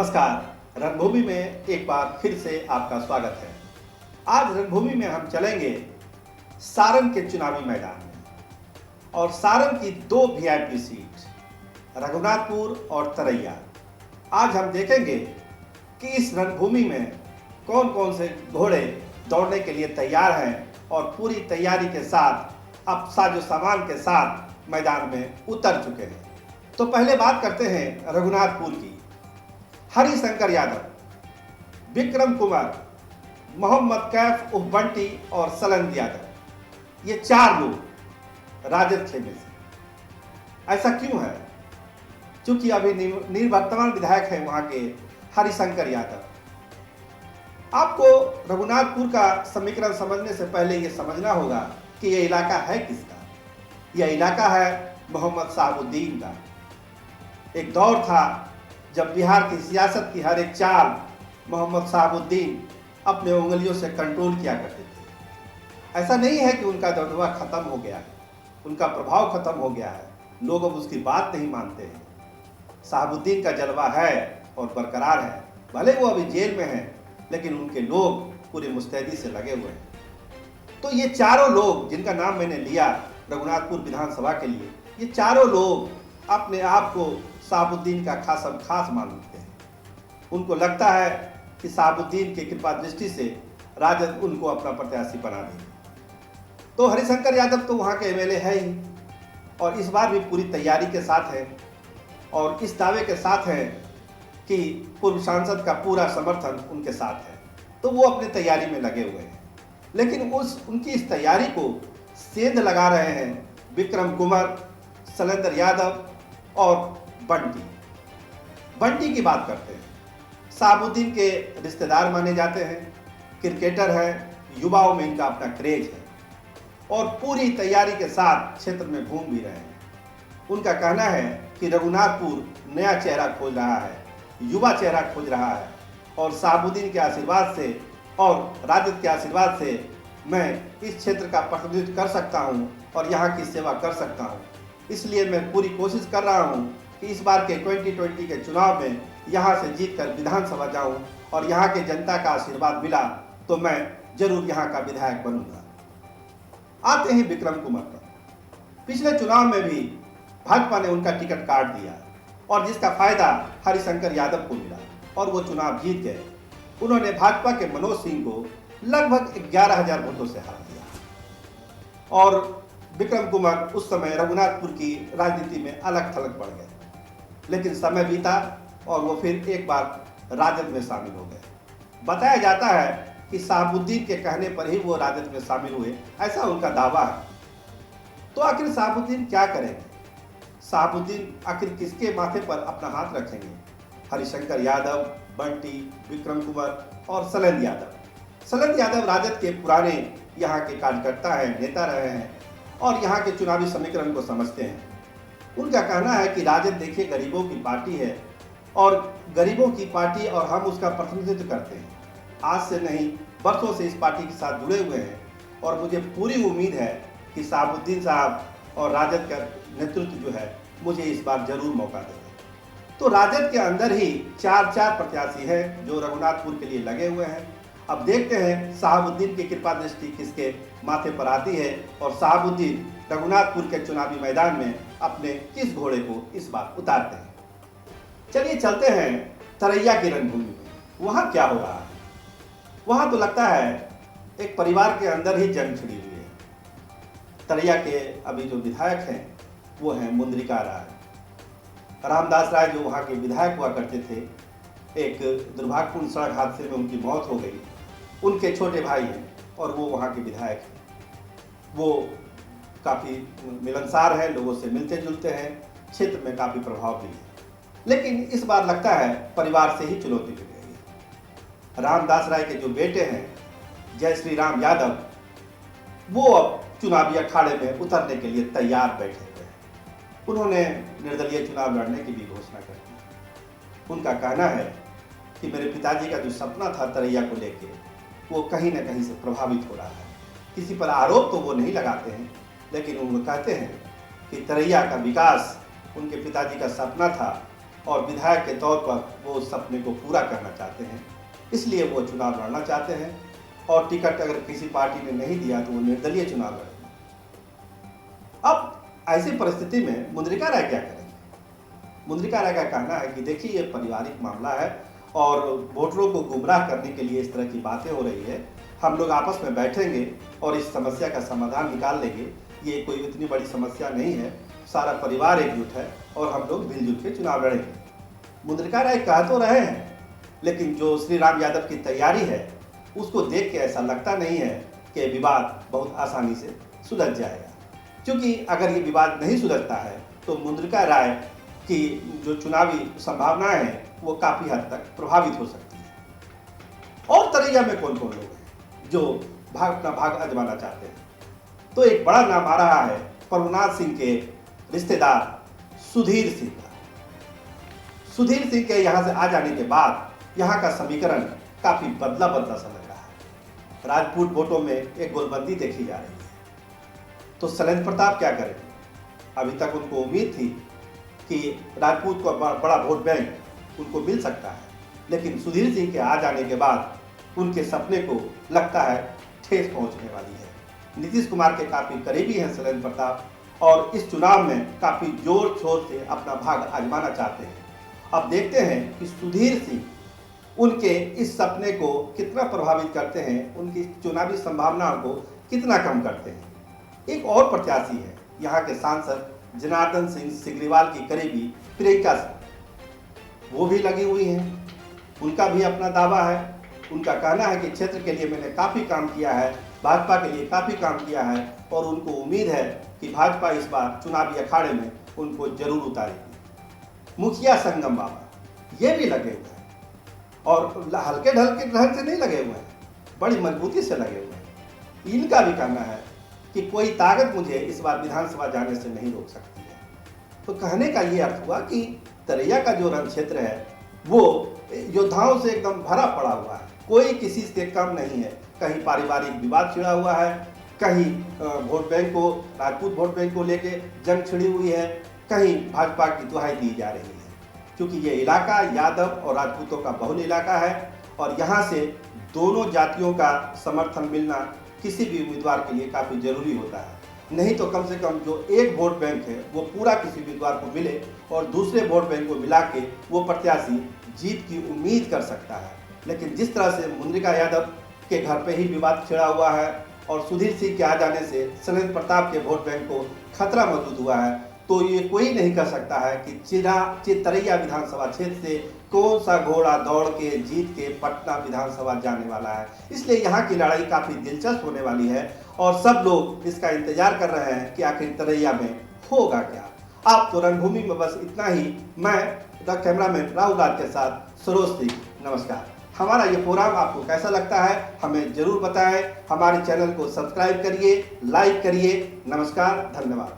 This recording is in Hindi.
नमस्कार। रणभूमि में एक बार फिर से आपका स्वागत है। आज रणभूमि में हम चलेंगे सारण के चुनावी मैदान में और सारण की दो वीआईपी सीट रघुनाथपुर और तरैया। आज हम देखेंगे कि इस रणभूमि में कौन कौन से घोड़े दौड़ने के लिए तैयार हैं और पूरी तैयारी के साथ अब साजो सामान के साथ मैदान में उतर चुके हैं। तो पहले बात करते हैं रघुनाथपुर की। हरिशंकर यादव, विक्रम कुमार, मोहम्मद कैफ उर्फ बंटी और सलंद यादव, ये चार लोग राजद खेमे से। ऐसा क्यों है? क्योंकि अभी निर्वर्तमान विधायक हैं वहां के हरिशंकर यादव। आपको रघुनाथपुर का समीकरण समझने से पहले ये समझना होगा कि यह इलाका है किसका। यह इलाका है मोहम्मद शहाबुद्दीन का। एक दौर था जब बिहार की सियासत की हर एक चाल मोहम्मद शहाबुद्दीन अपने उंगलियों से कंट्रोल किया करते थे। ऐसा नहीं है कि उनका दबदबा खत्म हो गया है, उनका प्रभाव खत्म हो गया है, लोग अब उसकी बात नहीं मानते हैं। शहाबुद्दीन का जलवा है और बरकरार है। भले वो अभी जेल में हैं, लेकिन उनके लोग पूरी मुस्तैदी से लगे हुए हैं। तो ये चारों लोग जिनका नाम मैंने लिया रघुनाथपुर विधानसभा के लिए, ये चारों लोग अपने आप को शहाबुद्दीन का खास मानते हैं। उनको लगता है कि शहाबुद्दीन की कृपा दृष्टि से राजद उनको अपना प्रत्याशी बना देंगे। तो हरिशंकर यादव तो वहाँ के एमएलए है ही और इस बार भी पूरी तैयारी के साथ है और इस दावे के साथ है कि पूर्व सांसद का पूरा समर्थन उनके साथ है। तो वो अपनी तैयारी में लगे हुए हैं, लेकिन उनकी इस तैयारी को सेंध लगा रहे हैं विक्रम कुमार, सलंदर यादव और बंटी की बात करते हैं। शहाबुद्दीन के रिश्तेदार माने जाते हैं, क्रिकेटर हैं, युवाओं में इनका अपना क्रेज है और पूरी तैयारी के साथ क्षेत्र में घूम भी रहे हैं। उनका कहना है कि रघुनाथपुर नया चेहरा खोज रहा है, युवा चेहरा खोज रहा है और शहाबुद्दीन के आशीर्वाद से और राजद के आशीर्वाद से मैं इस क्षेत्र का प्रतिनिधित्व कर सकता हूं और यहाँ की सेवा कर सकता हूं। इसलिए मैं पूरी कोशिश कर रहा हूं कि इस बार के 2020 के चुनाव में यहाँ से जीतकर विधानसभा जाऊं और यहाँ के जनता का आशीर्वाद मिला तो मैं जरूर यहाँ का विधायक बनूंगा। आते हैं विक्रम कुमार पर। पिछले चुनाव में भी भाजपा ने उनका टिकट काट दिया और जिसका फायदा हरिशंकर यादव को मिला और वो चुनाव जीत गए। उन्होंने भाजपा के मनोज सिंह को लगभग 11,000 वोटों से हरा दिया और विक्रम कुमार उस समय रघुनाथपुर की राजनीति में अलग थलग बढ़ गए। लेकिन समय बीता और वो फिर एक बार राजद में शामिल हो गए। बताया जाता है कि शहाबुद्दीन के कहने पर ही वो राजद में शामिल हुए, ऐसा उनका दावा है। तो आखिर शहाबुद्दीन क्या करेंगे? शहाबुद्दीन आखिर किसके माथे पर अपना हाथ रखेंगे? हरिशंकर यादव, बंटी, विक्रम कुमार और सलंद यादव। सलंद यादव राजद के पुराने यहाँ के कार्यकर्ता हैं, नेता रहे हैं और यहाँ के चुनावी समीकरण को समझते हैं। उनका कहना है कि राजद देखिए गरीबों की पार्टी है और गरीबों की पार्टी और हम उसका प्रतिनिधित्व करते हैं। आज से नहीं, बरसों से इस पार्टी के साथ जुड़े हुए हैं और मुझे पूरी उम्मीद है कि शहाबुद्दीन साहब और राजद का नेतृत्व जो है मुझे इस बार जरूर मौका देगा। तो राजद के अंदर ही चार प्रत्याशी हैं जो रघुनाथपुर के लिए लगे हुए हैं। अब देखते हैं शहाबुद्दीन की कृपा दृष्टि किसके माथे पर आती है और शहाबुद्दीन रघुनाथपुर के चुनावी मैदान में अपने किस घोड़े को इस बार उतारते हैं। चलिए चलते हैं तरैया की रणभूमि में। वहाँ क्या हो रहा है? वहाँ तो लगता है एक परिवार के अंदर ही जंग छिड़ी हुई है। तरैया के अभी जो विधायक हैं वो हैं मुंद्रिका राय। रामदास राय जो वहाँ के विधायक हुआ करते थे, एक दुर्भाग्यपूर्ण सड़क हादसे में उनकी मौत हो गई। उनके छोटे भाई हैं और वो वहाँ के विधायक हैं। वो काफ़ी मिलनसार हैं, लोगों से मिलते जुलते हैं, क्षेत्र में काफ़ी प्रभाव भी है। लेकिन इस बार लगता है परिवार से ही चुनौती मिल गई है। रामदास राय के जो बेटे हैं जय श्री राम यादव, वो अब चुनावी अखाड़े में उतरने के लिए तैयार बैठे हुए हैं। उन्होंने निर्दलीय चुनाव लड़ने की भी घोषणा कर दी। उनका कहना है कि मेरे पिताजी का जो सपना था तरैया को लेके, वो कहीं ना कहीं से प्रभावित हो रहा है। किसी पर आरोप तो वो नहीं लगाते हैं, लेकिन वो कहते हैं कि तरैया का विकास उनके पिताजी का सपना था और विधायक के तौर पर वो उस सपने को पूरा करना चाहते हैं, इसलिए वो चुनाव लड़ना चाहते हैं। और टिकट अगर किसी पार्टी ने नहीं दिया तो वो निर्दलीय चुनाव लड़ेंगे। अब ऐसी परिस्थिति में मुद्रिका राय क्या करेंगे? मुद्रिका राय का कहना है कि देखिए, ये पारिवारिक मामला है और वोटरों को गुमराह करने के लिए इस तरह की बातें हो रही है। हम लोग आपस में बैठेंगे और इस समस्या का समाधान निकाल लेंगे। ये कोई इतनी बड़ी समस्या नहीं है, सारा परिवार एकजुट है और हम लोग मिलजुल के चुनाव लड़ेंगे। मुद्रिका राय कह तो रहे हैं, लेकिन जो श्री राम यादव की तैयारी है उसको देख के ऐसा लगता नहीं है कि विवाद बहुत आसानी से सुलझ जाएगा। क्योंकि अगर ये विवाद नहीं सुलझता है तो मुद्रिका राय की जो चुनावी संभावनाएं हैं वो काफ़ी हद तक प्रभावित हो सकती है। और तरैया में कौन कौन लोग हैं जो अपना भाग आजमाना चाहते हैं? तो एक बड़ा नाम आ रहा है प्रभुनाथ सिंह के रिश्तेदार सुधीर सिंह का। सुधीर सिंह के यहाँ से आ जाने के बाद यहाँ का समीकरण काफ़ी बदला बदला सा लग रहा है। राजपूत वोटों में एक गोलबंदी देखी जा रही है। तो शैलेंद्र प्रताप क्या करेंगे? अभी तक उनको उम्मीद थी कि राजपूत को बड़ा वोट बैंक उनको मिल सकता है, लेकिन सुधीर सिंह के आ जाने के बाद उनके सपने को लगता है ठेस पहुंचने वाली है। नीतीश कुमार के काफ़ी करीबी हैं शैलेंद्र प्रताप और इस चुनाव में काफ़ी जोर शोर से अपना भाग आजमाना चाहते हैं। अब देखते हैं कि सुधीर सिंह उनके इस सपने को कितना प्रभावित करते हैं, उनकी चुनावी संभावनाओं को कितना कम करते हैं। एक और प्रत्याशी है यहाँ के सांसद जनार्दन सिंह सिग्रीवाल की करीबी प्रियंका सिंह, वो भी लगी हुई हैं। उनका भी अपना दावा है। उनका कहना है कि क्षेत्र के लिए मैंने काफ़ी काम किया है, भाजपा के लिए काफ़ी काम किया है और उनको उम्मीद है कि भाजपा इस बार चुनावी अखाड़े में उनको जरूर उतारेगी। मुखिया संगम बाबा ये भी लगे हुए हैं और हल्के ढलके ढंग से नहीं लगे हुए हैं, बड़ी मजबूती से लगे हुए हैं। इनका भी कहना है कि कोई ताकत मुझे इस बार विधानसभा जाने से नहीं रोक सकती है। तो कहने का ये अर्थ हुआ कि तरैया का जो रण क्षेत्र है वो योद्धाओं से एकदम भरा पड़ा हुआ है, कोई किसी से कम नहीं है। कहीं पारिवारिक विवाद छिड़ा हुआ है, कहीं वोट बैंक को, राजपूत वोट बैंक को लेके जंग छिड़ी हुई है, कहीं भाजपा की दुहाई दी जा रही है। क्योंकि ये इलाका यादव और राजपूतों का बहुल इलाका है और यहाँ से दोनों जातियों का समर्थन मिलना किसी भी उम्मीदवार के लिए काफ़ी जरूरी होता है। नहीं तो कम से कम जो एक वोट बैंक है वो पूरा किसी उम्मीदवार को मिले और दूसरे वोट बैंक को मिला के वो प्रत्याशी जीत की उम्मीद कर सकता है। लेकिन जिस तरह से मुद्रिका यादव के घर पे ही विवाद छिड़ा हुआ है और सुधीर सिंह के आ जाने से शैलेंद्र प्रताप के वोट बैंक को खतरा मौजूद हुआ है, तो ये कोई नहीं कर सकता है कि तरैया विधानसभा क्षेत्र से कौन सा घोड़ा दौड़ के जीत के पटना विधानसभा जाने वाला है। इसलिए यहाँ की लड़ाई काफ़ी दिलचस्प होने वाली है और सब लोग इसका इंतजार कर रहे हैं कि आखिर तरैया में होगा क्या। आप तो रणभूमि में बस इतना ही। मैं कैमरामैन राहुल राज के साथ सरोज सिंह, नमस्कार। हमारा ये प्रोग्राम आपको कैसा लगता है हमें जरूर बताएं। हमारे चैनल को सब्सक्राइब करिए, लाइक करिए। नमस्कार, धन्यवाद।